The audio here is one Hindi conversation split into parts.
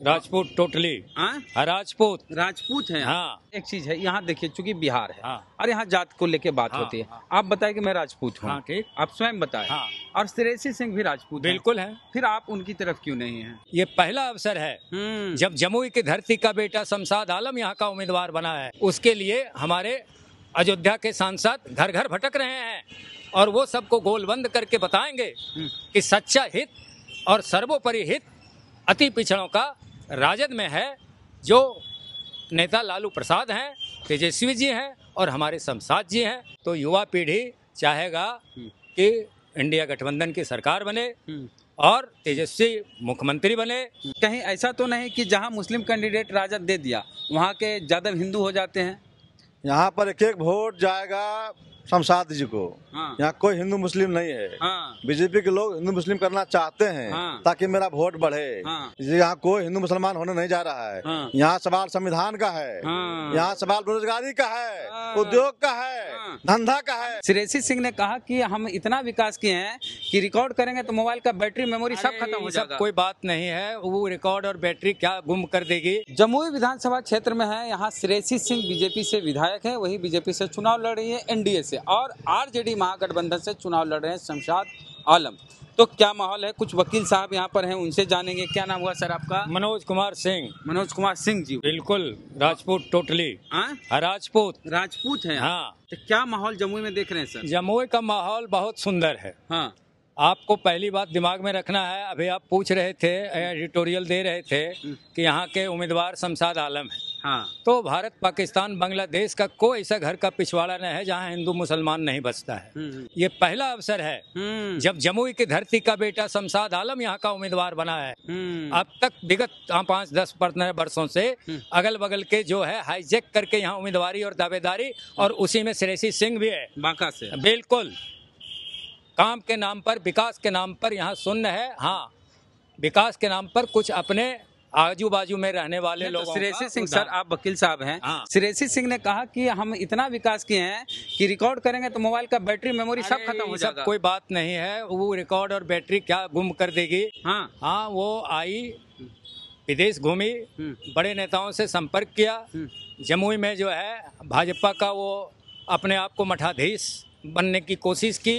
राजपूत टोटली। हाँ, राजपूत हैं। हाँ। एक चीज है, यहाँ देखिए, चूंकि बिहार है। हाँ। और यहाँ जात को लेके बात हाँ, होती है। हाँ। आप बताएं कि मैं राजपूत हूँ। हाँ, ठीक। आप स्वयं बताएं। हाँ। और श्रेयसी सिंह भी राजपूत हैं। बिल्कुल है। फिर आप उनकी तरफ क्यों नहीं हैं? ये पहला अवसर है जब जमुई की धरती का बेटा शमशाद आलम यहाँ का उम्मीदवार बना है। उसके लिए हमारे अयोध्या के सांसद घर घर भटक रहे हैं और वो सबको गोलबंद करके बताएंगे कि सच्चा हित और सर्वोपरि हित अति पिछड़ों का राजद में है। जो नेता लालू प्रसाद हैं, तेजस्वी जी हैं और हमारे शमशाद जी हैं। तो युवा पीढ़ी चाहेगा कि इंडिया गठबंधन की सरकार बने और तेजस्वी मुख्यमंत्री बने। कहीं ऐसा तो नहीं कि जहाँ मुस्लिम कैंडिडेट राजद दे दिया वहाँ के ज्यादा हिंदू हो जाते हैं? यहाँ पर एक एक वोट जाएगा शमशाद जी को। हाँ। यहाँ कोई हिंदू मुस्लिम नहीं है। हाँ। बीजेपी के लोग हिंदू मुस्लिम करना चाहते हैं। हाँ। ताकि मेरा वोट बढ़े। हाँ। यहाँ कोई हिंदू मुसलमान होने नहीं जा रहा है। हाँ। यहाँ सवाल संविधान का है। हाँ। यहाँ सवाल बेरोजगारी का है। हाँ। उद्योग का है। हाँ। धंधा का है। श्रेयसी सिंह ने कहा कि हम इतना विकास किए हैं कि रिकॉर्ड करेंगे तो मोबाइल का बैटरी मेमोरी सब खत्म हो जाएगा। कोई बात नहीं है, वो रिकॉर्ड और बैटरी क्या गुम कर देगी। जमुई विधानसभा क्षेत्र में है। यहाँ श्रेयसी सिंह बीजेपी से विधायक है, वही बीजेपी से चुनाव लड़ रही है एनडीए से, और आरजेडी महागठबंधन से चुनाव लड़ रहे हैं शमशाद आलम। तो क्या माहौल है? कुछ वकील साहब यहाँ पर हैं, उनसे जानेंगे। क्या नाम हुआ सर आपका? मनोज कुमार सिंह। मनोज कुमार सिंह जी। बिल्कुल राजपूत टोटली। राजपूत हैं। हाँ। तो क्या माहौल जमुई में देख रहे हैं सर? जमुई का माहौल बहुत सुंदर है। हाँ। आपको पहली बात दिमाग में रखना है, अभी आप पूछ रहे थे, एडिटोरियल दे रहे थे कि यहाँ के उम्मीदवार शमशाद आलम है। हाँ। तो भारत, पाकिस्तान, बांग्लादेश का कोई ऐसा घर का पिछवाड़ा नहीं है जहाँ हिंदू मुसलमान नहीं बसता है। ये पहला अवसर है जब जमुई की धरती का बेटा शमशाद आलम यहाँ का उम्मीदवार बना है। अब तक विगत 5-10 वर्षों से अगल बगल के जो है हाईजैक करके यहाँ उम्मीदवारी और दावेदारी, और उसी में श्रेयसी सिंह भी है बांका से। बिल्कुल काम के नाम पर, विकास के नाम पर यहाँ शून्य है। हाँ, विकास के नाम पर कुछ अपने आजू बाजू में रहने वाले लोगों। श्रेयसी सिंह सर, आप वकील साहब हैं। हाँ। श्रेयसी सिंह ने कहा कि हम इतना विकास किए हैं कि रिकॉर्ड करेंगे तो मोबाइल का बैटरी मेमोरी सब खत्म हो जाएगा। कोई बात नहीं है, वो रिकॉर्ड और बैटरी क्या गुम कर देगी। हाँ। हाँ, वो आई, विदेश घूमी, बड़े नेताओं से संपर्क किया। जमुई में जो है भाजपा का वो अपने आप को मठाधीश बनने की कोशिश की,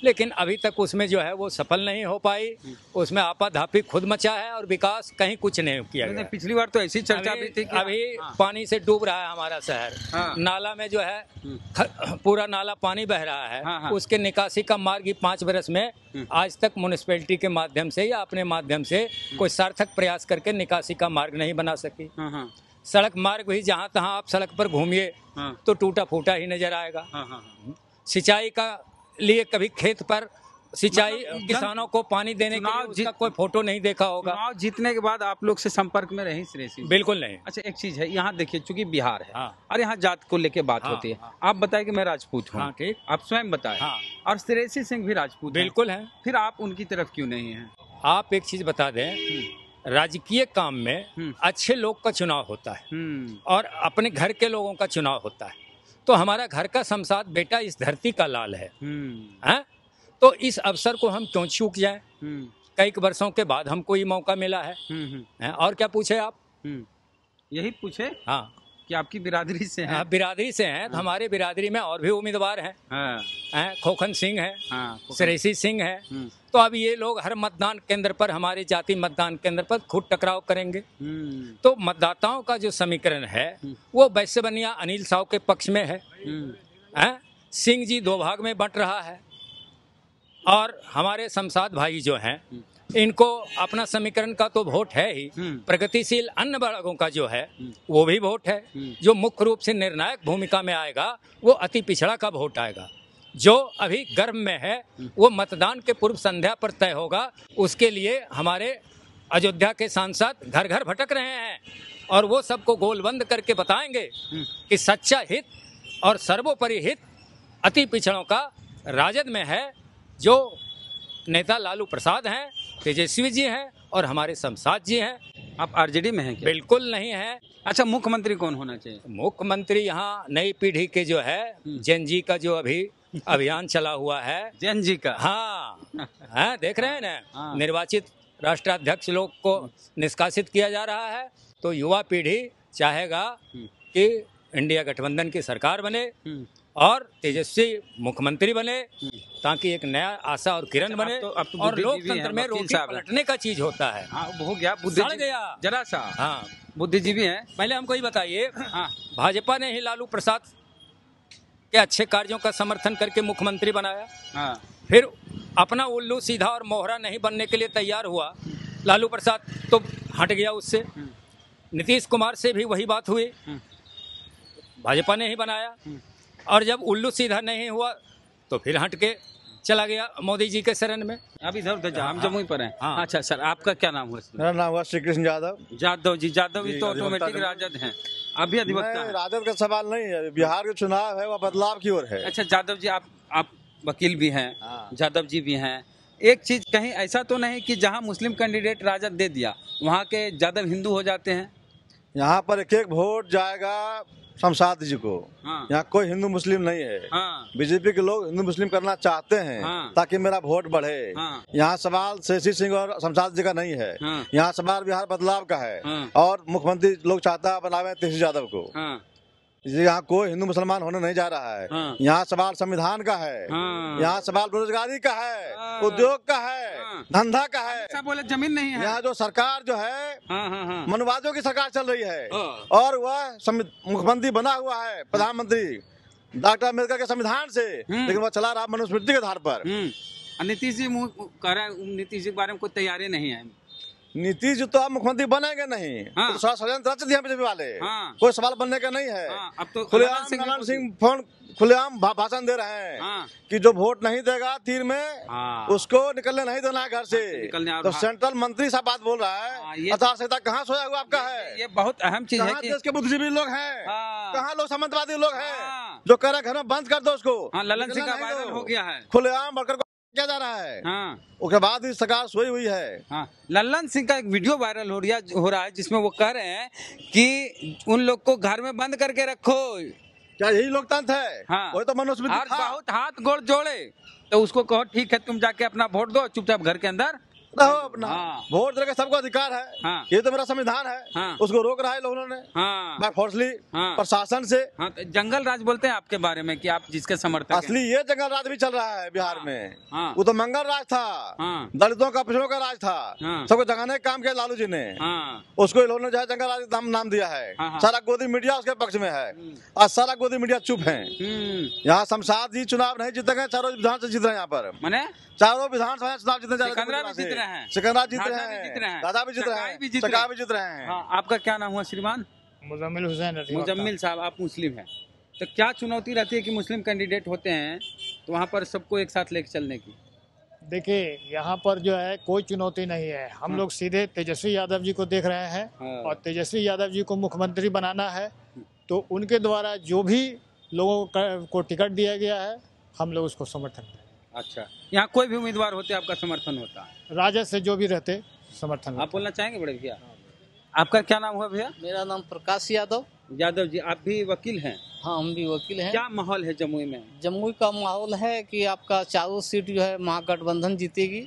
लेकिन अभी तक उसमें जो है वो सफल नहीं हो पाई। उसमें आपाधापी खुद मचा है और विकास कहीं कुछ नहीं किया गया। पिछली बार तो ऐसी चर्चा भी थी कि अभी पानी से डूब रहा है हमारा शहर। हाँ। नाला में जो है पूरा नाला पानी बह रहा है। हाँ। उसके निकासी का मार्ग 5 बरस में आज तक म्युनिसिपैलिटी के माध्यम से या अपने माध्यम से कोई सार्थक प्रयास करके निकासी का मार्ग नहीं बना सकी। सड़क मार्ग भी जहाँ तहाँ आप सड़क पर घूमिए तो टूटा फूटा ही नजर आएगा। सिंचाई का लिए कभी खेत पर सिंचाई किसानों को पानी देने के लिए उसका कोई फोटो नहीं देखा होगा। चुनाव जीतने के बाद आप लोग से संपर्क में रही श्रेयसी? बिल्कुल नहीं। अच्छा, एक चीज है, यहाँ देखिए, चूंकि बिहार है। हाँ। और यहाँ जात को लेके बात होती है। आप बताएं कि मैं राजपूत हूँ। हाँ, ठीक। आप स्वयं बताएं। हाँ। और श्रेयसी सिंह भी राजपूत बिल्कुल है। फिर आप उनकी तरफ क्यों नहीं है? आप एक चीज बता दें, राजकीय काम में अच्छे लोग का चुनाव होता है और अपने घर के लोगों का चुनाव होता है। तो हमारा घर का शमशाद बेटा इस धरती का लाल है। तो इस अवसर को हम क्यों चूक जाए? कई वर्षों के बाद हमको ये मौका मिला है। और क्या पूछे आप? यही पूछे। हाँ, कि आपकी बिरादरी से हैं? बिरादरी से हैं। तो हमारे बिरादरी में और भी उम्मीदवार हैं। खोखन सिंह है, श्रेयसी सिंह है। तो अब ये लोग हर मतदान केंद्र पर, हमारे जाति मतदान केंद्र पर खुद टकराव करेंगे। तो मतदाताओं का जो समीकरण है वो वैश्य बनिया अनिल साव के पक्ष में है। सिंह जी 2 भाग में बंट रहा है और हमारे शमशाद भाई जो हैं इनको अपना समीकरण का तो वोट है ही, प्रगतिशील अन्य वर्गों का जो है वो भी वोट है। जो मुख्य रूप से निर्णायक भूमिका में आएगा वो अति पिछड़ा का वोट आएगा। जो अभी गर्भ में है वो मतदान के पूर्व संध्या पर तय होगा। उसके लिए हमारे अयोध्या के सांसद घर घर भटक रहे हैं और वो सबको गोलबंद करके बताएंगे कि सच्चा हित और सर्वोपरि हित अति पिछड़ों का राजद में है। जो नेता लालू प्रसाद हैं, तेजस्वी जी हैं और हमारे शमशाद जी हैं। आप आरजेडी में हैं क्या? बिल्कुल नहीं है। अच्छा, मुख्यमंत्री कौन होना चाहिए? मुख्यमंत्री यहाँ नई पीढ़ी के जो है जैन जी का जो अभी अभियान चला हुआ है, जैन जी का। हाँ, देख रहे हैं ना। निर्वाचित राष्ट्राध्यक्ष लोग को निष्कासित किया जा रहा है, तो युवा पीढ़ी चाहेगा कि इंडिया गठबंधन की सरकार बने और तेजस्वी मुख्यमंत्री बने, ताकि एक नया आशा और किरण बने। अब तो और लोकतंत्र में रोटी पलटने का चीज होता है। हाँ, हो गया सड़ गया जरा सा। हाँ, बुद्धिजीवी है। पहले हमको ये बताइए, भाजपा ने ही लालू प्रसाद के अच्छे कार्यों का समर्थन करके मुख्यमंत्री बनाया। हाँ। फिर अपना उल्लू सीधा और मोहरा नहीं बनने के लिए तैयार हुआ लालू प्रसाद, तो हट गया उससे। नीतीश कुमार से भी वही बात हुई, भाजपा ने ही बनाया। और जब उल्लू सीधा नहीं हुआ तो फिर हट के चला गया मोदी जी के शरण में। अब इधर उधर हम जमुई पर हैं। हाँ। अच्छा सर, आपका क्या नाम हुआ? मेरा नाम हुआ श्री कृष्ण यादव। यादव जी जी, तो ऑटोमेटिक राजद हैं, अभी अधिवक्ता हैं। राजद का सवाल नहीं है, बिहार के चुनाव है, वह बदलाव की ओर है। अच्छा यादव जी, आप वकील भी हैं, यादव जी भी हैं। एक चीज कहीं ऐसा तो नहीं कि जहां मुस्लिम कैंडिडेट राजद दे दिया वहां के यादव हिंदू हो जाते हैं? यहाँ पर एक एक वोट जाएगा शमशाद जी को। हाँ। यहाँ कोई हिंदू मुस्लिम नहीं है। हाँ। बीजेपी के लोग हिंदू मुस्लिम करना चाहते हैं। हाँ। ताकि मेरा वोट बढ़े। हाँ। यहाँ सवाल श्रेषी सिंह और शमशाद जी का नहीं है। हाँ। यहाँ सवाल बिहार बदलाव का है। हाँ। और मुख्यमंत्री लोग चाहता है बनावे तेजस्वी यादव को। हाँ। इसलिए यहाँ कोई हिंदू मुसलमान होने नहीं जा रहा है। हाँ। यहाँ सवाल संविधान का है। हाँ। यहाँ सवाल बेरोजगारी का है। हाँ। उद्योग का है। हाँ। धंधा का है। ऐसा बोले जमीन नहीं है। यहाँ जो सरकार जो है हाँ हाँ हाँ। मनवादियों की सरकार चल रही है। हाँ। और वह मुख्यमंत्री बना हुआ है प्रधानमंत्री डॉक्टर अम्बेडकर के संविधान से, लेकिन वह चला रहा मनुस्मृति के आधार पर। नीतीश जी कह रहे हैं, नीतीश जी के बारे में कोई तैयारी नहीं है। नीतीश जी तो अब मुख्यमंत्री बनेंगे नहीं। हाँ। तो सारा षड्यंत्र रच दिया बीजेपी वाले। हाँ। कोई सवाल बनने का नहीं है। हाँ। अब तो खुलेआम ललन सिंह फोन खुलेआम भाषण दे रहे हैं। हाँ। कि जो वोट नहीं देगा तीर में, हाँ। उसको निकलने नहीं देना है घर से। तो सेंट्रल मंत्री साहब बात बोल रहा है। आचार संहिता कहाँ सोया हुआ आपका है? ये बहुत अहम चीज है कहाँ देश के बुद्धिजीवी लोग हैं? हाँ। कहाँ लोग सामंतवादी लोग हैं? हाँ। जो कह रहे हैं घर में बंद कर दो उसको। ललन सिंह का वायरल हो गया है। खुलेआम वर्कर को किया जा रहा है। हाँ। उसके बाद ही सरकार सोई हुई है। हाँ। ललन सिंह का एक वीडियो वायरल हो रहा है जिसमें वो कह रहे हैं कि उन लोग को घर में बंद करके रखो। क्या यही लोकतंत्र है? हाँ। वही तो मनुस्मृति था। बहुत हाथ गोड़ जोड़े तो उसको कहो ठीक है, तुम जाके अपना वोट दो, चुपचाप घर के अंदर रहो अपना। हाँ। वोट देने का सबको अधिकार है। हाँ। ये तो मेरा संविधान है। हाँ। उसको रोक रहा है लोगों ने। हाँ। बाय फोर्सली। हाँ। प्रशासन से। हाँ। तो जंगल राज बोलते हैं आपके बारे में कि आप जिसके समर्थक हैं। असली ये जंगल राज भी चल रहा है बिहार में। हाँ। वो तो मंगल राज था। हाँ। दलितों का पिछड़ों का राज था। हाँ। सबको जगाने का काम किया लालू जी ने। हाँ। उसको इन्होंने जो है जंगल राज नाम दिया है। हाँ। सारा गोदी मीडिया उसके पक्ष में है और सारा गोदी मीडिया चुप है। यहाँ शमशाद जी चुनाव नहीं जीतेंगे, चारों विधान से जीत रहे हैं। यहाँ पर मने चारों विधानसभा चुनाव जीतने जा रहे हैं। सिकंदरा भी जीत रहे हैं, सिकंदरा जीत राजा रहे भी जीत रहे हैं, हैं, राजा भी जीत रहे चकाई भी जीत हैं, रहे चकाई भी जीत रहे हैं। हाँ। आपका क्या नाम हुआ श्रीमान? मुजम्मिल हुसैन। मुजम्मिल साहब, आप मुस्लिम हैं, तो क्या चुनौती रहती है कि मुस्लिम कैंडिडेट होते हैं तो वहाँ पर सबको एक साथ लेकर चलने की? देखिए, यहाँ पर जो है कोई चुनौती नहीं है। हम लोग सीधे तेजस्वी यादव जी को देख रहे हैं। हाँ। और तेजस्वी यादव जी को मुख्यमंत्री बनाना है, तो उनके द्वारा जो भी लोगों को टिकट दिया गया है, हम लोग उसको समर्थन करें। अच्छा, यहाँ कोई भी उम्मीदवार होते आपका समर्थन होता? राजद से जो भी रहते समर्थन। आप बोलना चाहेंगे बड़े भैया? आपका क्या नाम हुआ भैया? मेरा नाम प्रकाश यादव। यादव जी, आप भी वकील हैं? हाँ, हम भी वकील हैं। क्या माहौल है जमुई में? जमुई का माहौल है कि आपका चारों सीट जो है महागठबंधन जीतेगी।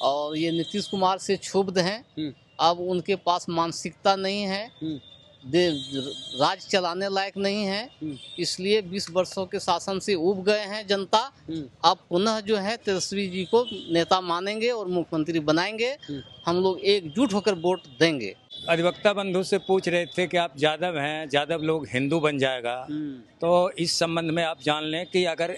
और ये नीतीश कुमार से क्षुब्ध हैं। अब उनके पास मानसिकता नहीं है, राज चलाने लायक नहीं है, इसलिए 20 वर्षों के शासन से उब गए हैं जनता। अब पुनः जो है तेजस्वी जी को नेता मानेंगे और मुख्यमंत्री बनाएंगे। हम लोग एकजुट होकर वोट देंगे। अधिवक्ता बंधु से पूछ रहे थे कि आप यादव हैं, यादव लोग हिंदू बन जाएगा, तो इस संबंध में आप जान लें कि अगर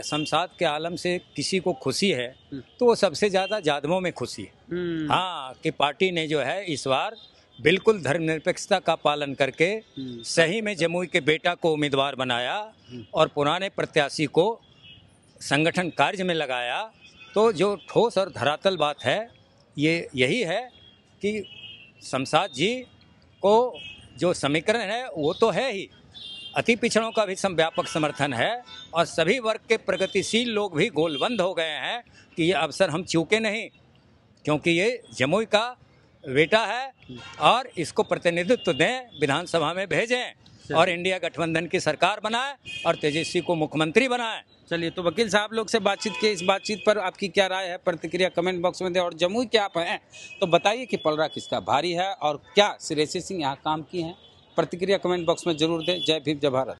शमशाद के आलम से किसी को खुशी है तो वो सबसे ज़्यादा यादवों में खुशी है। हाँ, कि पार्टी ने जो है इस बार बिल्कुल धर्मनिरपेक्षता का पालन करके सही में जमुई के बेटा को उम्मीदवार बनाया और पुराने प्रत्याशी को संगठन कार्य में लगाया। तो जो ठोस और धरातल बात है ये यही है कि शमशाद जी को जो समीकरण है वो तो है ही, अति पिछड़ों का भी व्यापक समर्थन है और सभी वर्ग के प्रगतिशील लोग भी गोलबंद हो गए हैं कि ये अवसर हम चूके नहीं, क्योंकि ये जमुई का बेटा है और इसको प्रतिनिधित्व दें, विधानसभा में भेजें। और इंडिया गठबंधन की सरकार बनाए और तेजस्वी को मुख्यमंत्री बनाए। चलिए, तो वकील साहब लोग से बातचीत की, इस बातचीत पर आपकी क्या राय है, प्रतिक्रिया कमेंट बॉक्स में दें। और जमुई के आप हैं तो बताइए कि पलड़ा किसका भारी है और क्या श्रेयसी सिंह यहाँ काम की हैं, प्रतिक्रिया कमेंट बॉक्स में जरूर दें। जय भीम, जय भारत।